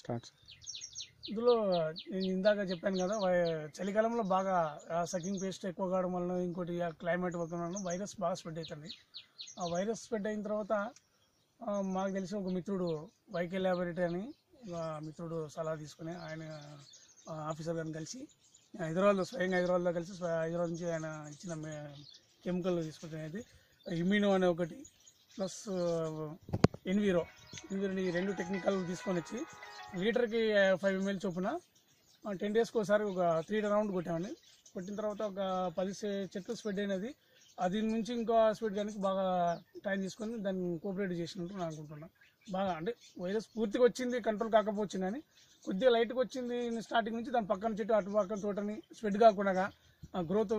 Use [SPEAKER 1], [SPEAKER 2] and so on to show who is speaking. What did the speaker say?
[SPEAKER 1] Start.
[SPEAKER 2] ఇందులో నేను ఇందాక చెప్పాను కదా, చలికాలంలో బాగా సకింగ్ పేస్ట్ ఎక్కువ కావడం వలన, ఇంకోటి క్లైమేట్ వలన వైరస్ బాగా స్ప్రెడ్ అవుతుంది. ఆ వైరస్ స్ప్రెడ్ అయిన తర్వాత మాకు తెలిసిన ఒక మిత్రుడు వైకే ల్యాబొరేటరీ అని మిత్రుడు సలహా తీసుకుని ఆయన ఆఫీసర్ గారిని కలిసి స్వయంగా హైదరాబాద్లో కలిసి హైదరాబాద్ నుంచి ఆయన ఇచ్చిన కెమికల్ తీసుకొచ్చినది ఇమ్యూనో అనే ఒకటి, ప్లస్ ఎన్విరో ఈ 2 టెక్నికల్ తీసుకొని వచ్చి లీటర్కి 5 ml చొప్పున 10 daysకి ఒకసారి ఒక 3 రౌండ్ కొట్టామండి. కొట్టిన తర్వాత ఒక 10 చెట్లు స్ప్రెడ్ అయినది. అది నుంచి ఇంకా స్ప్రెడ్ కానీ బాగా టైం తీసుకొని దాన్ని కోఆపరేట్ చేసినట్టు నేను అనుకుంటున్నాను. బాగా అంటే వైరస్ పూర్తిగా వచ్చింది, కంట్రోల్ కాకపోవచ్చు కానీ కొద్దిగా లైట్గా వచ్చింది స్టార్టింగ్ నుంచి. దాని పక్కన చెట్టు అటు పక్కన తోటని స్ప్రెడ్ కాకుండా గ్రోత్